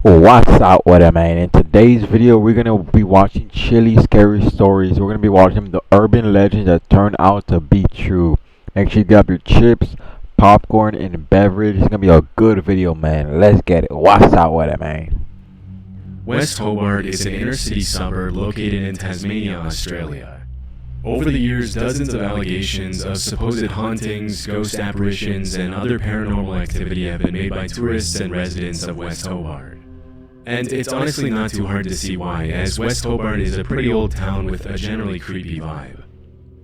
What's up with it, man? In today's video, we're gonna be watching chilly, scary stories. We're gonna be watching the urban legends that turned out to be true. Make sure you grab your chips, popcorn, and beverage. It's gonna be a good video, man. Let's get it. What's up with it, man? West Hobart is an inner-city suburb located in Tasmania, Australia. Over the years, dozens of allegations of supposed hauntings, ghost apparitions, and other paranormal activity have been made by tourists and residents of West Hobart. And it's honestly not too hard to see why, as West Hobart is a pretty old town with a generally creepy vibe.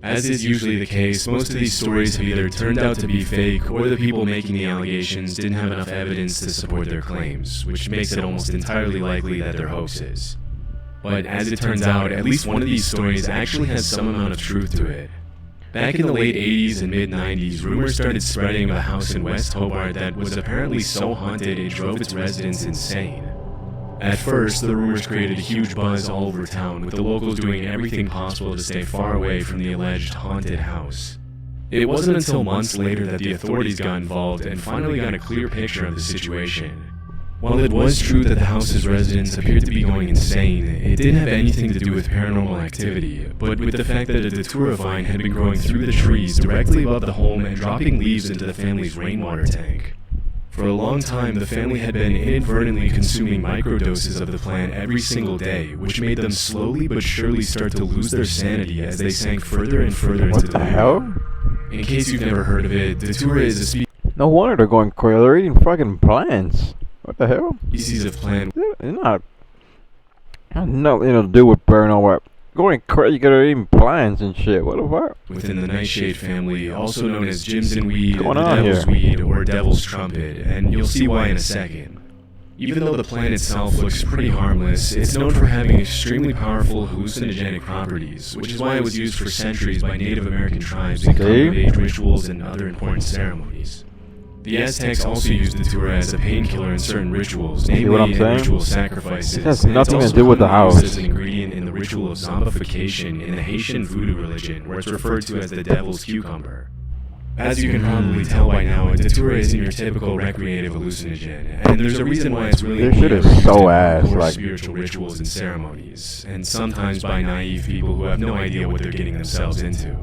As is usually the case, most of these stories have either turned out to be fake, or the people making the allegations didn't have enough evidence to support their claims, which makes it almost entirely likely that they're hoaxes. But as it turns out, at least one of these stories actually has some amount of truth to it. Back in the late 80s and mid-90s, rumors started spreading of a house in West Hobart that was apparently so haunted it drove its residents insane. At first, the rumors created a huge buzz all over town, with the locals doing everything possible to stay far away from the alleged haunted house. It wasn't until months later that the authorities got involved and finally got a clear picture of the situation. While it was true that the house's residents appeared to be going insane, it didn't have anything to do with paranormal activity, but with the fact that a datura vine had been growing through the trees directly above the home and dropping leaves into the family's rainwater tank. For a long time, the family had been inadvertently consuming microdoses of the plant every single day, which made them slowly but surely start to lose their sanity as they sank further and further into the hell? In case you've never heard of it, datura is a No wonder they're going crazy. They're eating fucking plants. What the hell? species of plant. It's not. Has nothing to do with paranormal. Going crazy, you gotta eat plants and shit. What the fuck? Within the nightshade family, also known as Jimson weed, the What's going on devil's here? weed, or devil's trumpet, and you'll see why in a second. Even though the plant itself looks pretty harmless, it's known for having extremely powerful hallucinogenic properties, which is why it was used for centuries by Native American tribes in coming-of-age rituals and other important ceremonies. The Aztecs also used the datura as a painkiller in certain rituals, namely what I'm in saying? ritual sacrifices. It has and it's nothing to also do with the commonly used house. as an ingredient in the ritual of zombification in the Haitian voodoo religion, where it's referred to as the devil's cucumber. As you can probably tell by now, a datura isn't your typical recreative hallucinogen, and there's a reason why it's really This shit only is used so in ass, hardcore like- spiritual rituals and ceremonies, and sometimes by naive people who have no idea what they're getting themselves into.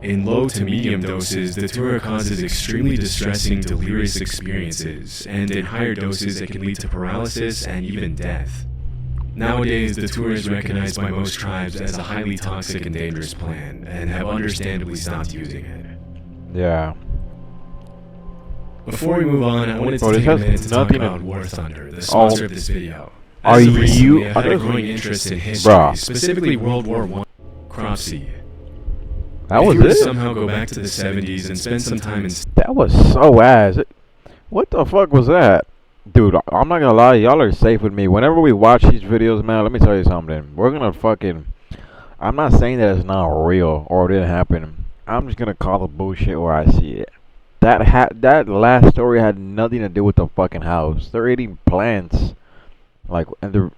In low to medium doses, datura causes extremely distressing, delirious experiences, and in higher doses it can lead to paralysis and even death. Nowadays, datura is recognized by most tribes as a highly toxic and dangerous plant, and have understandably stopped using it. Yeah. Before we move on, I wanted Bro, to this take a has minute to talk nothing to- about War Thunder, the sponsor of this video. Are As of recently, you- I've had a are growing those- interest in history, Bruh. specifically World War I, crop seed. That If was you were to it? somehow go back to the 70s and spend some time in That was so ass. What the fuck was that? Dude, I'm not gonna lie, y'all are safe with me. Whenever we watch these videos, man, let me tell you something. We're gonna fucking... I'm not saying that it's not real or it didn't happen. I'm just gonna call the bullshit where I see it. That last story had nothing to do with the fucking house. They're eating plants. Like, and they're...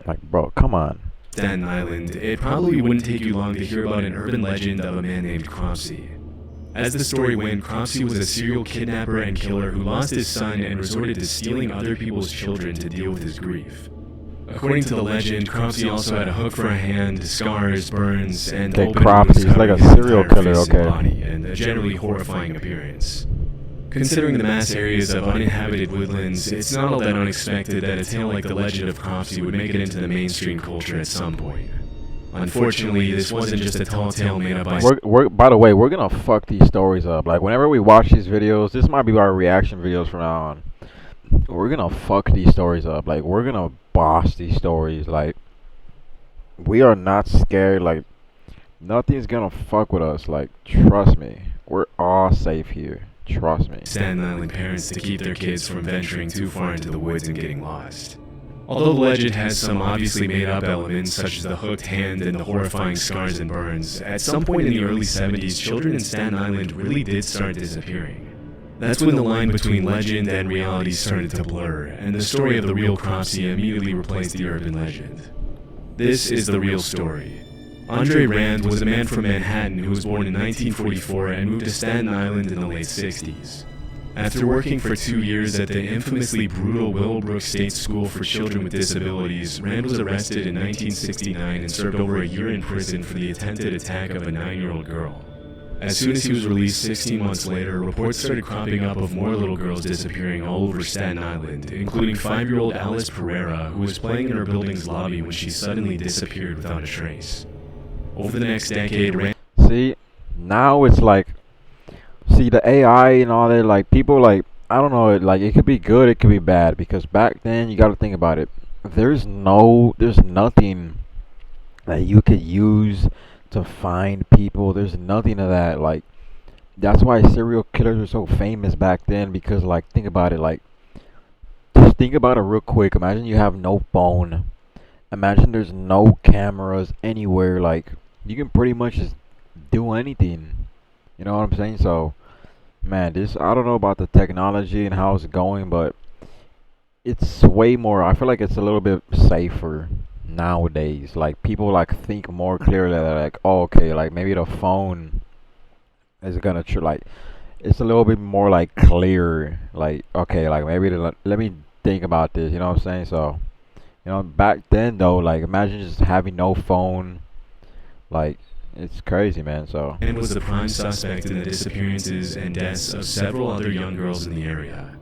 Like, bro, come on. Staten Island, it probably wouldn't take you long to hear about an urban legend of a man named Cropsey. As the story went, Cropsey was a serial kidnapper and killer who lost his son and resorted to stealing other people's children to deal with his grief. According to the legend, Cropsey also had a hook for a hand, scars, burns, and Okay, open Cropsey, wounds he's like a covering his serial entire killer, face and okay. body, and a generally horrifying appearance. Considering the mass areas of uninhabited woodlands, it's not all that unexpected that a tale like the legend of Cropsey would make it into the mainstream culture at some point. Unfortunately, this wasn't just a tall tale made up by... By the way, we're gonna fuck these stories up. Like, whenever we watch these videos, this might be our reaction videos from now on. We're gonna fuck these stories up. Like, we're gonna boss these stories. Like, we are not scared. Like, nothing's gonna fuck with us. Like, trust me. We're all safe here. Trust me. Staten Island parents to keep their kids from venturing too far into the woods and getting lost. Although the legend has some obviously made-up elements, such as the hooked hand and the horrifying scars and burns, at some point in the early 70s, children in Staten Island really did start disappearing. That's when the line between legend and reality started to blur, and the story of the real Cropsey immediately replaced the urban legend. This is the real story. Andre Rand was a man from Manhattan who was born in 1944 and moved to Staten Island in the late 60s. After working for 2 years at the infamously brutal Willowbrook State School for Children with Disabilities, Rand was arrested in 1969 and served over a year in prison for the attempted attack of a 9-year-old girl. As soon as he was released 16 months later, reports started cropping up of more little girls disappearing all over Staten Island, including 5-year-old Alice Pereira, who was playing in her building's lobby when she suddenly disappeared without a trace. Over the next decade, Rand... See, now it's like, see, the AI and all that, like, people, like, I don't know, like, it could be good, it could be bad, because back then, you gotta think about it, there's nothing that you could use to find people. There's nothing of that. Like, that's why serial killers are so famous back then, because, like, think about it, like, just think about it real quick. Imagine you have no phone, imagine there's no cameras anywhere. Like, you can pretty much just do anything, you know what I'm saying? So, man, this, I don't know about the technology and how it's going, but it's way more, I feel like it's a little bit safer nowadays. Like, people, like, think more clearly. They're like, oh, okay, like, maybe the phone is gonna like, it's a little bit more, like, clear. Like, okay, like, maybe let me think about this, you know what I'm saying? So, you know, back then though, like, imagine just having no phone. Like, it's crazy, man. So, and was the prime suspect in the disappearances and deaths of several other young girls in the area.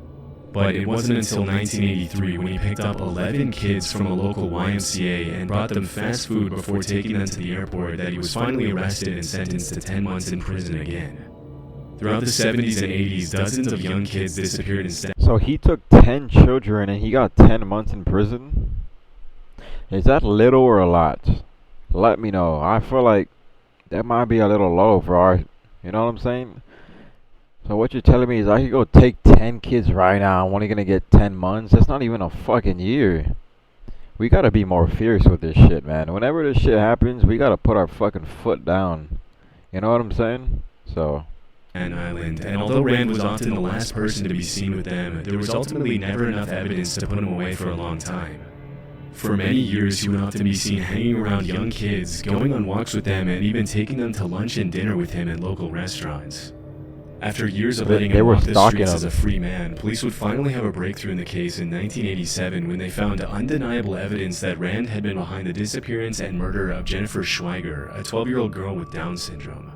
But it wasn't until 1983 when he picked up 11 kids from a local YMCA and brought them fast food before taking them to the airport that he was finally arrested and sentenced to 10 months in prison again. Throughout the 70s and 80s, dozens of young kids disappeared instead. So he took 10 children and he got 10 months in prison? Is that little or a lot? Let me know. I feel like that might be a little low for our, you know what I'm saying? So what you're telling me is I could go take 10 kids right now. I'm only gonna get 10 months. That's not even a fucking year. We gotta be more fierce with this shit, man. Whenever this shit happens, we gotta put our fucking foot down. You know what I'm saying? So, Staten Island, and although Rand was often the last person to be seen with them, there was ultimately never enough evidence to put him away for a long time. For many years, he would often be seen hanging around young kids, going on walks with them, and even taking them to lunch and dinner with him in local restaurants. After years of letting him walk the streets as a free man, police would finally have a breakthrough in the case in 1987 when they found undeniable evidence that Rand had been behind the disappearance and murder of Jennifer Schweiger, a 12-year-old girl with Down syndrome.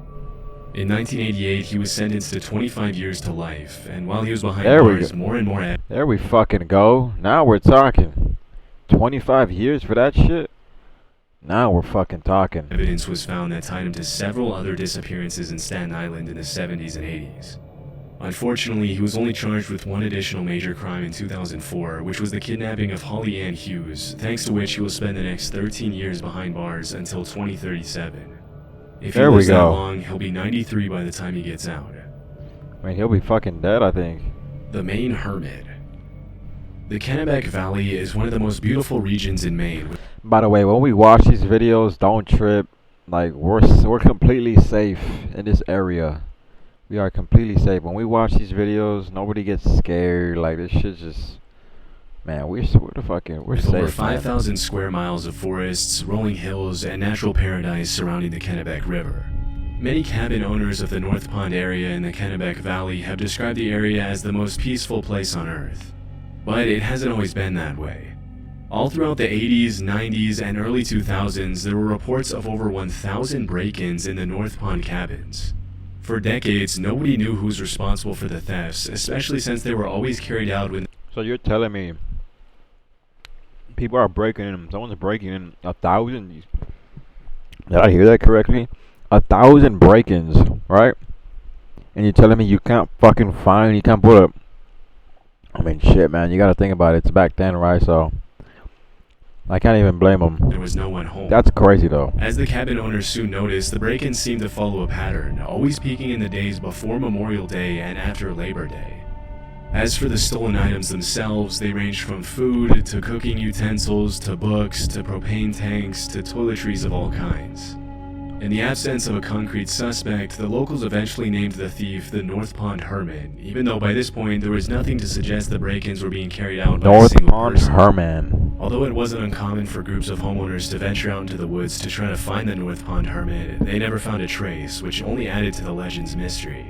In 1988, he was sentenced to 25 years to life, and while he was behind bars, more and more... There we fucking go. Now we're talking. 25 years for that shit? Now we're fucking talking. Evidence was found that tied him to several other disappearances in Staten Island in the 70s and 80s. Unfortunately, he was only charged with one additional major crime in 2004, which was the kidnapping of Holly Ann Hughes, thanks to which he will spend the next 13 years behind bars until 2037. If he lives that long, he'll be 93 by the time he gets out. I mean, he'll be fucking dead, I think. The Maine Hermit. The Kennebec Valley is one of the most beautiful regions in Maine. By the way, when we watch these videos, don't trip. Like, we're completely safe in this area. We are completely safe. When we watch these videos, nobody gets scared. Like, this shit's just, man, we're safe. Over 5,000 square miles of forests, rolling hills, and natural paradise surrounding the Kennebec River. Many cabin owners of the North Pond area in the Kennebec Valley have described the area as the most peaceful place on Earth. But it hasn't always been that way. All throughout the 80s, 90s, and early 2000s, there were reports of over 1,000 break-ins in the North Pond cabins. For decades, nobody knew who was responsible for the thefts, especially since they were always carried out when... So you're telling me people are breaking in, someone's breaking in 1,000? Did I hear that correctly? 1,000 break-ins, right? And you're telling me you can't fucking find, you can't put up... I mean, shit, man, you gotta think about it. It's back then, right? So, I can't even blame them. There was no one home. That's crazy, though. As the cabin owners soon noticed, the break-ins seemed to follow a pattern, always peaking in the days before Memorial Day and after Labor Day. As for the stolen items themselves, they ranged from food, to cooking utensils, to books, to propane tanks, to toiletries of all kinds. In the absence of a concrete suspect, the locals eventually named the thief the North Pond Hermit, even though by this point there was nothing to suggest the break-ins were being carried out by a single person. North Pond Hermit. Although it wasn't uncommon for groups of homeowners to venture out into the woods to try to find the North Pond Hermit, they never found a trace, which only added to the legend's mystery.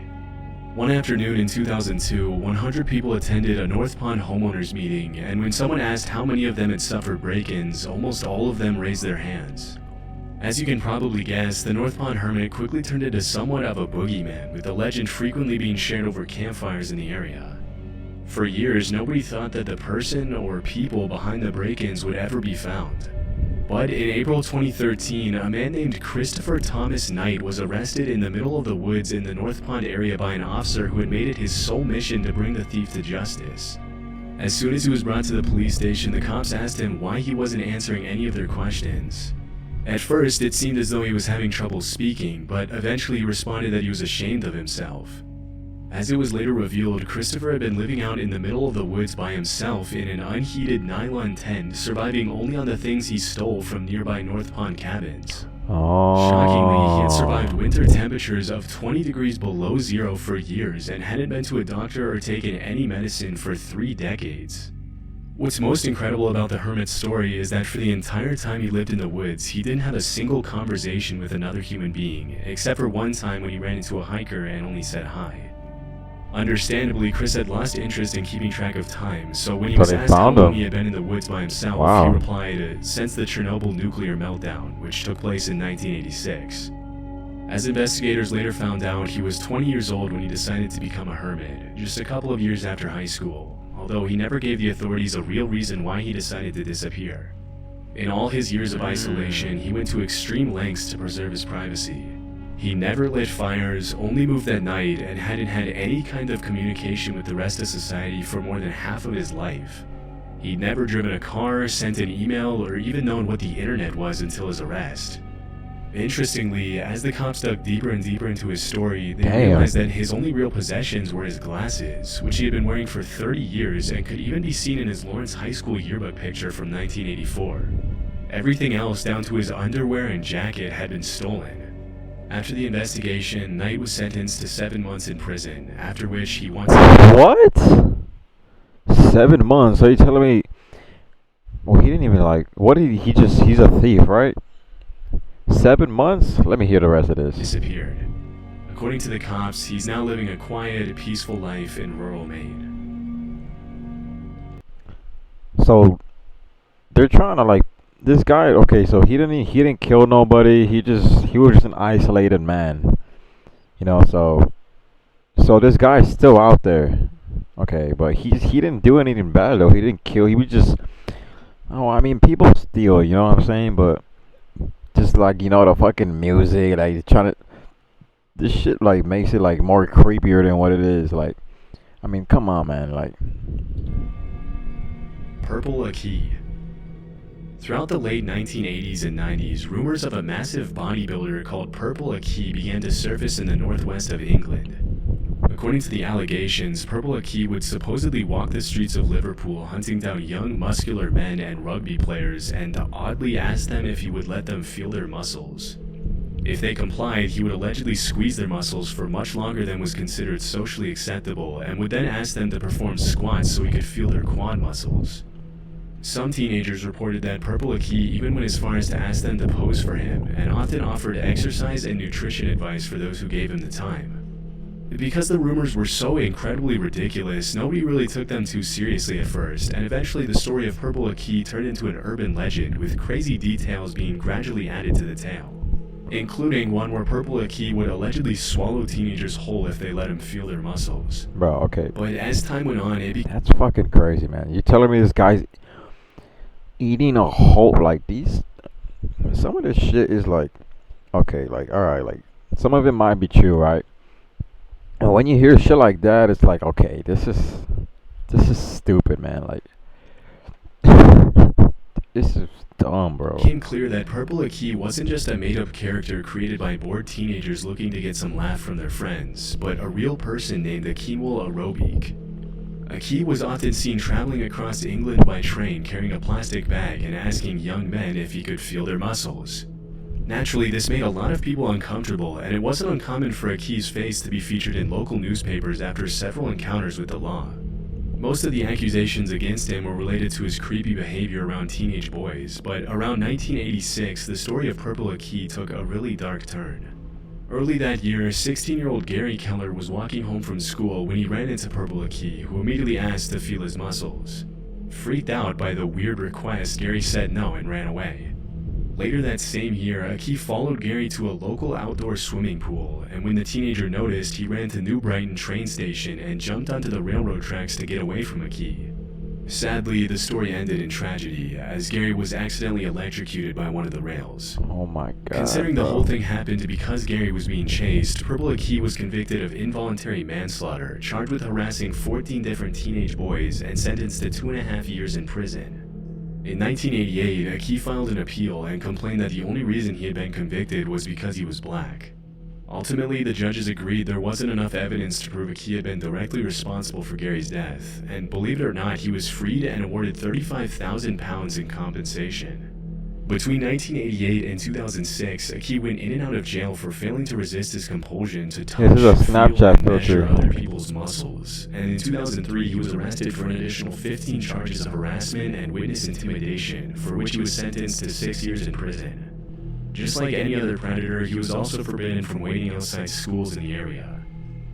One afternoon in 2002, 100 people attended a North Pond homeowners meeting, and when someone asked how many of them had suffered break-ins, almost all of them raised their hands. As you can probably guess, the North Pond Hermit quickly turned into somewhat of a boogeyman, with the legend frequently being shared over campfires in the area. For years, nobody thought that the person or people behind the break-ins would ever be found. But in April 2013, a man named Christopher Thomas Knight was arrested in the middle of the woods in the North Pond area by an officer who had made it his sole mission to bring the thief to justice. As soon as he was brought to the police station, the cops asked him why he wasn't answering any of their questions. At first, it seemed as though he was having trouble speaking, but eventually he responded that he was ashamed of himself. As it was later revealed, Christopher had been living out in the middle of the woods by himself in an unheated nylon tent, surviving only on the things he stole from nearby North Pond cabins. Oh. Shockingly, he had survived winter temperatures of 20 degrees below zero for years and hadn't been to a doctor or taken any medicine for 3 decades. What's most incredible about the hermit's story is that for the entire time he lived in the woods, he didn't have a single conversation with another human being, except for one time when he ran into a hiker and only said hi. Understandably, Chris had lost interest in keeping track of time, so when he was asked how long he had been in the woods by himself, he replied, since the Chernobyl nuclear meltdown, which took place in 1986. As investigators later found out, he was 20 years old when he decided to become a hermit, just a couple of years after high school, although he never gave the authorities a real reason why he decided to disappear. In all his years of isolation, he went to extreme lengths to preserve his privacy. He never lit fires, only moved at night, and hadn't had any kind of communication with the rest of society for more than half of his life. He'd never driven a car, sent an email, or even known what the internet was until his arrest. Interestingly, as the cops dug deeper and deeper into his story, they realized that his only real possessions were his glasses, which he had been wearing for 30 years and could even be seen in his Lawrence High School yearbook picture from 1984. Everything else, down to his underwear and jacket, had been stolen. After the investigation, Knight was sentenced to 7 months in prison, after which he once again— What? 7 months? Are you telling me? Well, he didn't even what did he's a thief, right? 7 months? Let me hear the rest of this. Disappeared. According to the cops, he's now living a quiet, peaceful life in rural Maine. So, they're trying to this guy, okay, so he didn't kill nobody. He was just an isolated man. You know, so this guy's still out there. Okay, but he didn't do anything bad though. He didn't kill. He was just, oh, I mean, people steal, you know what I'm saying? But just the fucking music, trying to, this shit makes it more creepier than what it is. I mean, come on, man, Purple Aki. Throughout the late 1980s and 90s, rumors of a massive bodybuilder called Purple Aki began to surface in the northwest of England. According to the allegations, Purple Aki would supposedly walk the streets of Liverpool hunting down young muscular men and rugby players and oddly ask them if he would let them feel their muscles. If they complied, he would allegedly squeeze their muscles for much longer than was considered socially acceptable and would then ask them to perform squats so he could feel their quad muscles. Some teenagers reported that Purple Aki even went as far as to ask them to pose for him, and often offered exercise and nutrition advice for those who gave him the time. Because the rumors were so incredibly ridiculous, nobody really took them too seriously at first, and eventually the story of Purple Aki turned into an urban legend, with crazy details being gradually added to the tale, including one where Purple Aki would allegedly swallow teenagers whole if they let him feel their muscles. Bro, okay. But as time went on, that's fucking crazy, man. You telling me this guy's eating a whole, some of this shit is okay, alright, some of it might be true, right? And when you hear shit like that, it's okay, this is stupid, man. This is dumb, bro. It became clear that Purple Aki wasn't just a made-up character created by bored teenagers looking to get some laugh from their friends, but a real person named Akinwul Arobic. Aki was often seen traveling across England by train carrying a plastic bag and asking young men if he could feel their muscles. Naturally, this made a lot of people uncomfortable, and it wasn't uncommon for Aki's face to be featured in local newspapers after several encounters with the law. Most of the accusations against him were related to his creepy behavior around teenage boys, but around 1986, the story of Purple Aki took a really dark turn. Early that year, 16-year-old Gary Keller was walking home from school when he ran into Purple Aki, who immediately asked to feel his muscles. Freaked out by the weird request, Gary said no and ran away. Later that same year, Aki followed Gary to a local outdoor swimming pool, and when the teenager noticed, he ran to New Brighton train station and jumped onto the railroad tracks to get away from Aki. Sadly, the story ended in tragedy, as Gary was accidentally electrocuted by one of the rails. Oh my god. Considering the whole thing happened because Gary was being chased, Purple Aki was convicted of involuntary manslaughter, charged with harassing 14 different teenage boys, and sentenced to 2.5 years in prison. In 1988, Aki filed an appeal and complained that the only reason he had been convicted was because he was black. Ultimately, the judges agreed there wasn't enough evidence to prove Aki had been directly responsible for Gary's death, and believe it or not, he was freed and awarded £35,000 in compensation. Between 1988 and 2006, Aki went in and out of jail for failing to resist his compulsion to touch, This is a feel, Snapchat and measure filter. other people's muscles, and in 2003 he was arrested for an additional 15 charges of harassment and witness intimidation, for which he was sentenced to 6 years in prison. Just like any other predator, he was also forbidden from waiting outside schools in the area.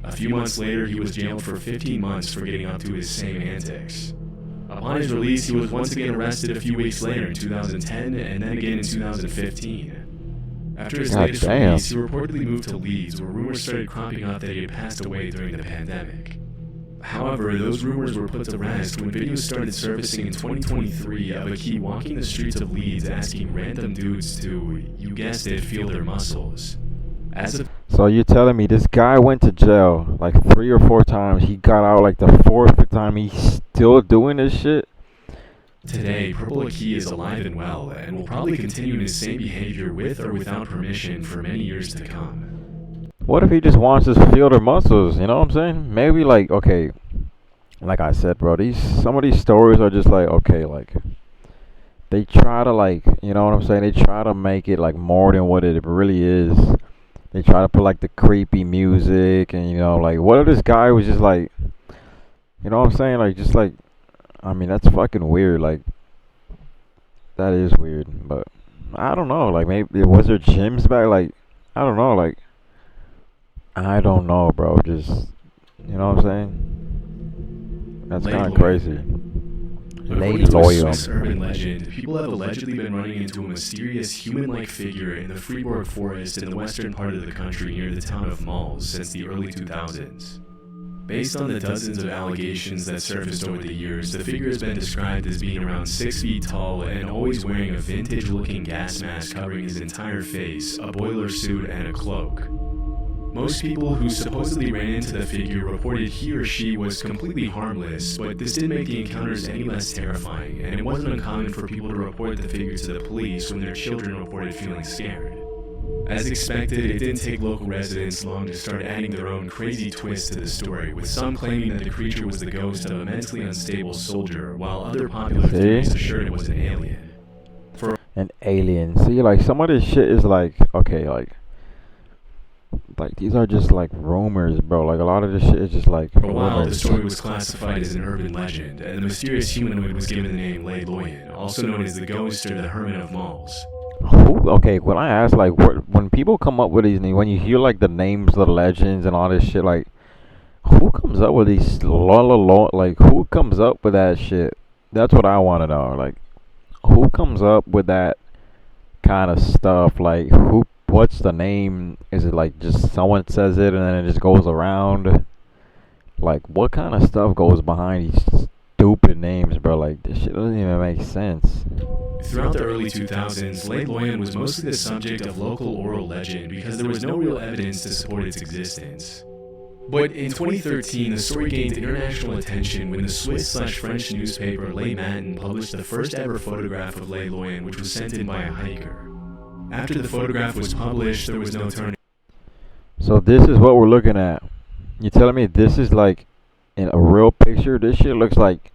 A few months later, he was jailed for 15 months for getting up to his same antics. Upon his release, he was once again arrested a few weeks later in 2010 and then again in 2015. After his latest release, he reportedly moved to Leeds, where rumors started cropping up that he had passed away during the pandemic. However, those rumors were put to rest when videos started surfacing in 2023 of Aki walking the streets of Leeds asking random dudes to, you guessed it, feel their muscles. So you're telling me this guy went to jail like 3 or 4 times, he got out like the 4th time, he's still doing this shit? Today, Purple Aki is alive and well, and will probably continue his same behavior with or without permission for many years to come. What if he just wants to feel their muscles, you know what I'm saying? Maybe like, okay, like I said, bro, some of these stories are just like, okay, like, they try to like, you know what I'm saying? They try to make it like more than what it really is. They try to put like the creepy music and, you know, like, what if this guy was just like, you know what I'm saying? Like, just like, I mean, that's fucking weird. Like, that is weird, but I don't know. Like, maybe, was there gyms back? Like, I don't know. Like, I don't know, bro. Just, you know what I'm saying? That's kind of crazy. According to a Swiss urban legend, people have allegedly been running into a mysterious human-like figure in the Fribourg forest in the western part of the country near the town of Malz since the early 2000s. Based on the dozens of allegations that surfaced over the years, the figure has been described as being around 6 feet tall and always wearing a vintage-looking gas mask covering his entire face, a boiler suit, and a cloak. Most people who supposedly ran into the figure reported he or she was completely harmless, but this didn't make the encounters any less terrifying, and it wasn't uncommon for people to report the figure to the police when their children reported feeling scared. As expected, it didn't take local residents long to start adding their own crazy twists to the story, with some claiming that the creature was the ghost of a mentally unstable soldier, while other popular theories assured it was an alien. An alien. See, like, some of this shit is like, okay, like these are just like rumors, bro. Like, a lot of this shit is just like for a while, the story was classified as an urban legend, and the mysterious humanoid was given the name Lei Loyan, also known as the Ghost or the Hermit of Malz. Who? Okay, when I ask, like, when people come up with these names, when you hear like the names, the legends, and all this shit, like, who comes up with these like, who comes up with that shit? That's what I want to know. Like, who comes up with that kind of stuff? Like, what's the name? Is it like just someone says it and then it just goes around? Like, what kind of stuff goes behind these stupid names, bro? Like, this shit doesn't even make sense. Throughout the early 2000s, Lei Loyan was mostly the subject of local oral legend because there was no real evidence to support its existence. But in 2013, the story gained international attention when the Swiss/French newspaper Le Matin published the first ever photograph of Lei Loyan, which was sent in by a hiker. After the photograph was published, there was no turning. So this is what we're looking at. You telling me this is like in a real picture? This shit looks like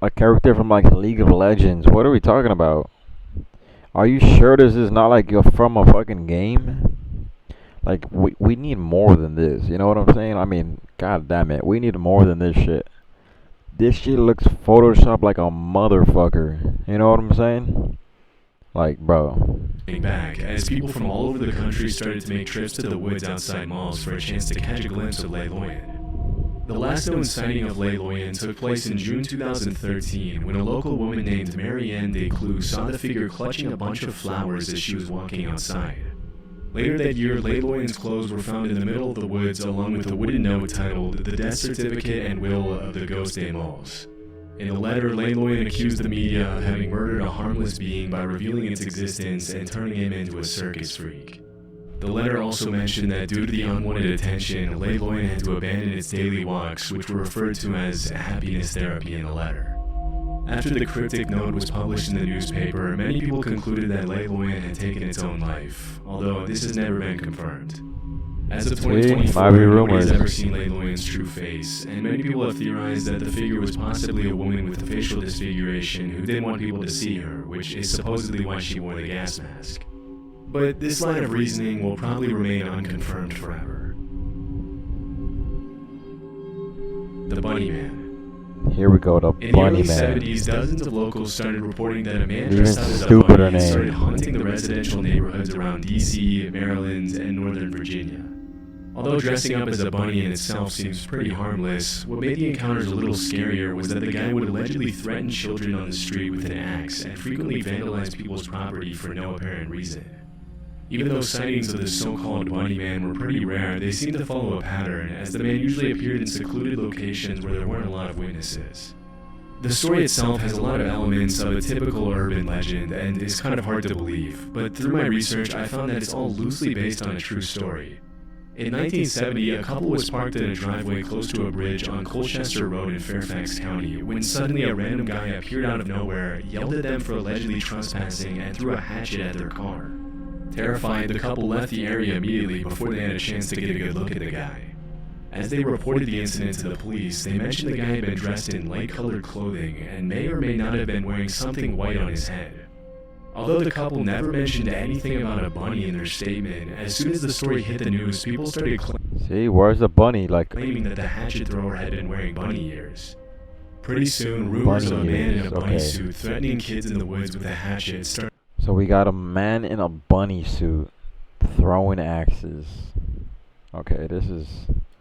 a character from like League of Legends. What are we talking about? Are you sure this is not like from a fucking game? Like, we need more than this. You know what I'm saying? I mean, god damn it. We need more than this shit. This shit looks photoshopped like a motherfucker. You know what I'm saying? Like, bro. Back as people from all over the country started to make trips to the woods outside malls for a chance to catch a glimpse of Lei Loyan. The last known sighting of Lei Loyan took place in June 2013 when a local woman named Marianne Desclous saw the figure clutching a bunch of flowers as she was walking outside. Later that year, Lei Loyan's clothes were found in the middle of the woods along with a wooden note titled "The Death Certificate and Will of the Ghost Day Malls." In the letter, Lei Loyan accused the media of having murdered a harmless being by revealing its existence and turning him into a circus freak. The letter also mentioned that due to the unwanted attention, Lei Loyan had to abandon its daily walks, which were referred to as happiness therapy in the letter. After the cryptic note was published in the newspaper, many people concluded that Lei Loyan had taken its own life, although this has never been confirmed. As of 2024, nobody's ever seen Lei Loyan's true face, and many people have theorized that the figure was possibly a woman with facial disfiguration who didn't want people to see her, which is supposedly why she wore the gas mask. But this line of reasoning will probably remain unconfirmed forever. The Bunny Man. Here we go, the In Bunny the early Man. 70s, dozens of locals started reporting that a man Even dressed up as a stupider bunny name. started haunting the residential neighborhoods around DC, Maryland, and Northern Virginia. Although dressing up as a bunny in itself seems pretty harmless, what made the encounters a little scarier was that the guy would allegedly threaten children on the street with an axe and frequently vandalize people's property for no apparent reason. Even though sightings of the so-called Bunny Man were pretty rare, they seemed to follow a pattern, as the man usually appeared in secluded locations where there weren't a lot of witnesses. The story itself has a lot of elements of a typical urban legend and is kind of hard to believe, but through my research I found that it's all loosely based on a true story. In 1970, a couple was parked in a driveway close to a bridge on Colchester Road in Fairfax County when suddenly a random guy appeared out of nowhere, yelled at them for allegedly trespassing, and threw a hatchet at their car. Terrified, the couple left the area immediately before they had a chance to get a good look at the guy. As they reported the incident to the police, they mentioned the guy had been dressed in light-colored clothing and may or may not have been wearing something white on his head. Although the couple never mentioned anything about a bunny in their statement, as soon as the story hit the news, people started See, where's the bunny? Like, claiming that the hatchet thrower had been wearing bunny ears. Pretty soon, rumors of a man in a bunny suit threatening kids in the woods with a hatchet started. so we got a man in a bunny suit throwing axes. Okay, this is...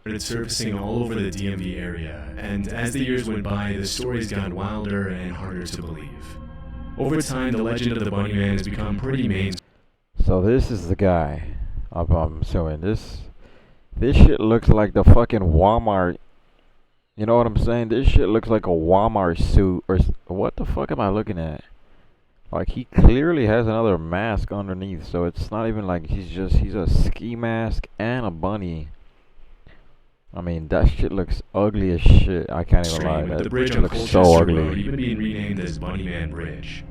started surfacing all over the DMV area, and as the years went by, the stories got wilder and harder to believe. Over time, the legend of the Bunny Man has become pretty mainstream. So this is the guy. I'm assuming this shit looks like the fucking Walmart. You know what I'm saying? This shit looks like a Walmart suit or what the fuck am I looking at? Like, he clearly has another mask underneath, so it's not even like he's a ski mask and a bunny. I mean, that shit looks ugly as shit. I can't even lie. The That bridge on looks Colchester so Road ugly. even being renamed as Bunny Man Bridge.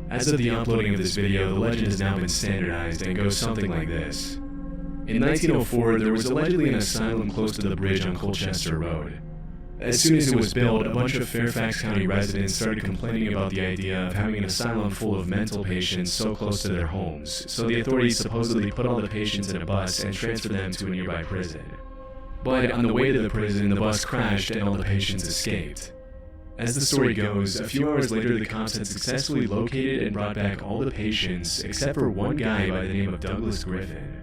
As of the uploading of this video, the legend has now been standardized and goes something like this. In 1904, there was allegedly an asylum close to the bridge on Colchester Road. As soon as it was built, a bunch of Fairfax County residents started complaining about the idea of having an asylum full of mental patients so close to their homes, so the authorities supposedly put all the patients in a bus and transferred them to a nearby prison. But on the way to the prison, the bus crashed and all the patients escaped. As the story goes, a few hours later the cops had successfully located and brought back all the patients except for one guy by the name of Douglas Griffin.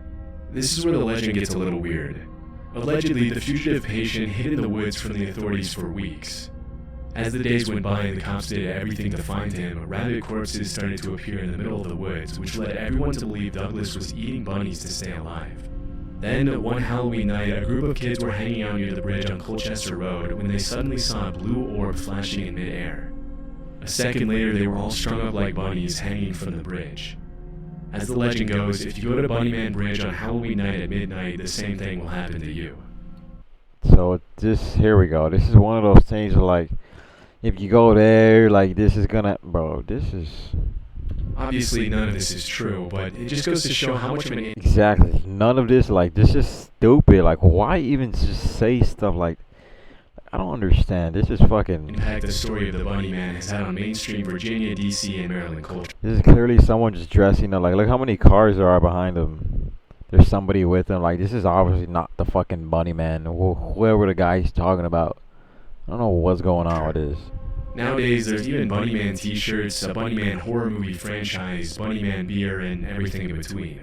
This is where the legend gets a little weird. Allegedly, the fugitive patient hid in the woods from the authorities for weeks. As the days went by and the cops did everything to find him, rabbit corpses started to appear in the middle of the woods, which led everyone to believe Douglas was eating bunnies to stay alive. Then, one Halloween night, a group of kids were hanging out near the bridge on Colchester Road when they suddenly saw a blue orb flashing in midair. A second later, they were all strung up like bunnies hanging from the bridge. As the legend goes, if you go to Bunny Man Bridge on Halloween night at midnight, the same thing will happen to you. So here we go. This is one of those things where, like, if you go there, like, this is gonna, bro, this is... Obviously, none of this is true, but it just goes to show how much of an... Exactly. None of this, like, this is stupid. Like, why even just say stuff like... I don't understand. This is fucking... impact the story of the Bunny Man has had on mainstream Virginia, DC, and Maryland culture. This is clearly someone just dressing up. Like, look how many cars there are behind them. There's somebody with them. Like, this is obviously not the fucking Bunny Man. Whoever the guy he's talking about. I don't know what's going on with this. Nowadays, there's even Bunnyman t-shirts, a Bunnyman horror movie franchise, Bunnyman beer, and everything in between.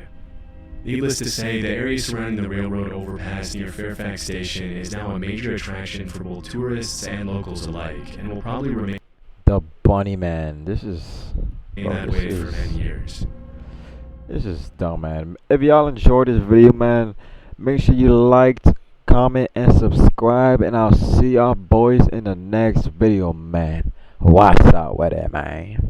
Needless to say, the area surrounding the railroad overpass near Fairfax Station is now a major attraction for both tourists and locals alike, and will probably remain The Bunny Man. This is that way for many years. This is dumb, man. If y'all enjoyed this video, man, make sure you liked, comment, and subscribe. And I'll see y'all boys in the next video, man. What's up with it, man?